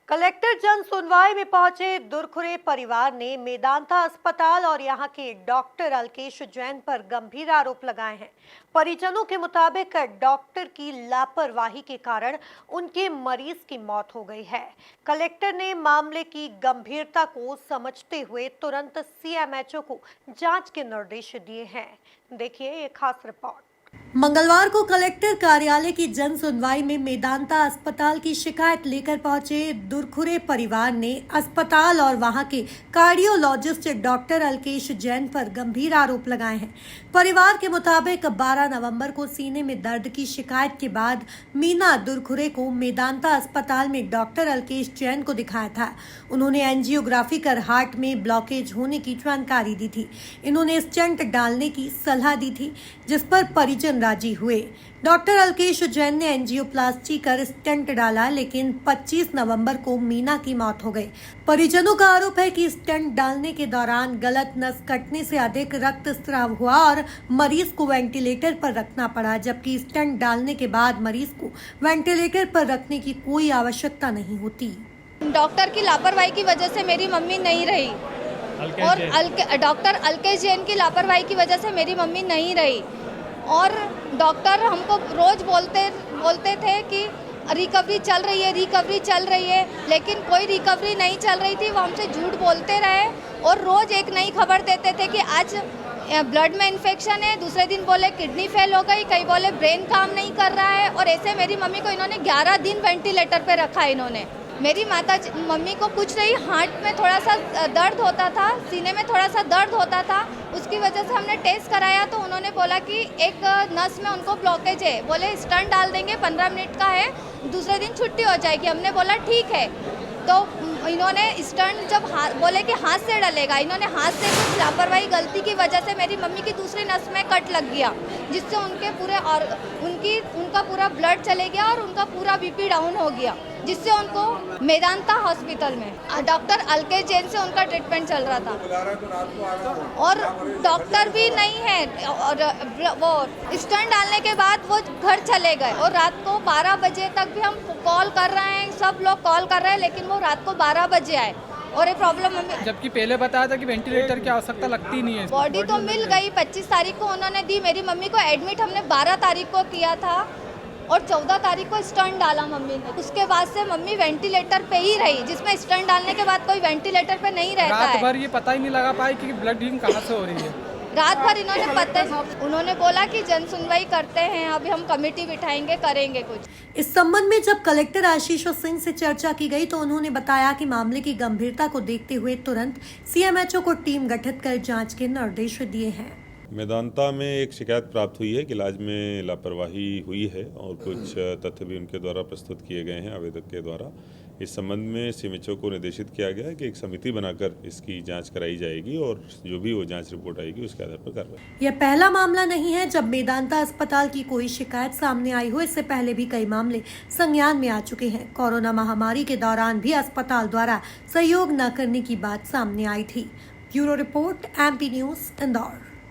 Collector जन सुनवाई में पहुंचे दुरखुरे परिवार ने मेदांता अस्पताल और यहां के डॉक्टर अल्केश जैन पर गंभीर आरोप लगाए हैं। परिजनों के मुताबिक डॉक्टर की लापरवाही के कारण उनके मरीज की मौत हो गई है। कलेक्टर ने मामले की गंभीरता को समझते हुए तुरंत सीएमएचओ को जांच के निर्देश दिए हैं। देखिए ये खास रिपोर्ट। मंगलवार को कलेक्टर कार्यालय की जन सुनवाई में मेदांता अस्पताल की शिकायत लेकर पहुंचे दुरखुरे परिवार ने अस्पताल और वहां के कार्डियोलॉजिस्ट डॉक्टर अल्केश जैन पर गंभीर आरोप लगाए हैं। परिवार के मुताबिक 12 नवंबर को सीने में दर्द की शिकायत के बाद मीना दुरखुरे को मेदांता अस्पताल में डॉक्टर अल्केश जैन को दिखाया था। उन्होंने एंजियोग्राफी कर हार्ट में ब्लॉकेज होने की जानकारी दी थी। इन्होंने स्टेंट डालने की सलाह दी थी, जिस पर परिजन राजी हुए। डॉक्टर अल्केश जैन ने एंजियोप्लास्टी कर स्टेंट डाला, लेकिन 25 नवंबर को मीना की मौत हो गई। परिजनों का आरोप है कि स्टेंट डालने के दौरान गलत नस कटने से अधिक रक्तस्राव हुआ और मरीज को वेंटिलेटर पर रखना पड़ा, जबकि स्टेंट डालने के बाद मरीज को वेंटिलेटर पर रखने की कोई आवश्यकता नहीं होती। डॉक्टर की लापरवाही की वजह से मेरी मम्मी नहीं रही और डॉक्टर अल्केश जैन की लापरवाही की वजह से मेरी मम्मी नहीं रही। और डॉक्टर हमको रोज बोलते थे कि रिकवरी चल रही है, लेकिन कोई रिकवरी नहीं चल रही थी। वो हमसे झूठ बोलते रहे और रोज एक नई खबर देते थे कि आज ब्लड में इन्फेक्शन है, दूसरे दिन बोले किडनी फेल हो गई, कई बोले ब्रेन काम नहीं कर रहा है। और ऐसे मेरी मम्मी को इन्होंने 11 दिन वेंटिलेटर पे रखा। इन्होंने मेरी मम्मी को कुछ नहीं, हार्ट में थोड़ा सा दर्द होता था, सीने में थोड़ा सा दर्द होता था। उसकी वजह से हमने टेस्ट कराया तो उन्होंने बोला कि एक नस में उनको ब्लॉकेज है। बोले स्टंट डाल देंगे, 15 मिनट का है, दूसरे दिन छुट्टी हो जाएगी। हमने बोला ठीक है। तो इन्होंने स्टंट जब बोले कि हाथ से डलेगा, इन्होंने हाथ से कुछ लापरवाही गलती की वजह से मेरी मम्मी की दूसरी नस में कट लग गया, जिससे उनके पूरे और उनका पूरा ब्लड चले गया और उनका पूरा बीपी डाउन हो गया, जिससे उनको मेदांता हॉस्पिटल में डॉक्टर अल्केश जैन से उनका ट्रीटमेंट चल रहा था। और डॉक्टर भी नहीं है। और वो स्टंट डालने के बाद वो घर चले गए और रात को 12 बजे तक भी हम कॉल कर रहे हैं, सब लोग कॉल कर रहे हैं, लेकिन वो रात को 12 बजे आए। और ये प्रॉब्लम हमें, जबकि पहले बताया था कि वेंटिलेटर की आवश्यकता लगती नहीं है। बॉडी तो मिल गई, 25 तारीख को उन्होंने दी। मेरी मम्मी को एडमिट हमने 12 तारीख को किया था और 14 तारीख को स्टंट डाला मम्मी ने। उसके बाद से मम्मी वेंटिलेटर पे ही रही, जिसमें स्टंट डालने के बाद कोई वेंटिलेटर पे नहीं रहता है। रात भर ये पता ही नहीं लगा पाई कि ब्लडिंग कहाँ से हो रही है। रात भर उन्होंने बोला कि जन सुनवाई करते हैं, अभी हम कमेटी बिठाएंगे, करेंगे कुछ। इस संबंध में जब कलेक्टर आशीष सिंह से चर्चा की गई तो उन्होंने बताया कि मामले की गंभीरता को देखते हुए तुरंत सीएमएचओ को टीम गठित कर जांच के निर्देश दिए हैं। मेदांता में एक शिकायत प्राप्त हुई है कि इलाज में लापरवाही हुई है और कुछ तथ्य भी उनके द्वारा प्रस्तुत किए गए हैं आवेदक के द्वारा। इस संबंध में सीएमएचओ को निर्देशित किया गया है कि एक समिति बनाकर इसकी जांच कराई जाएगी और जो भी वो जांच रिपोर्ट आएगी उसके आधार पर कार्रवाई। यह पहला मामला नहीं है जब मेदांता अस्पताल की कोई शिकायत सामने आई हो। इससे पहले भी कई मामले संज्ञान में आ चुके हैं। कोरोना महामारी के दौरान भी अस्पताल द्वारा सहयोग न करने की बात सामने आई थी। Bureau report, MP news, Indore.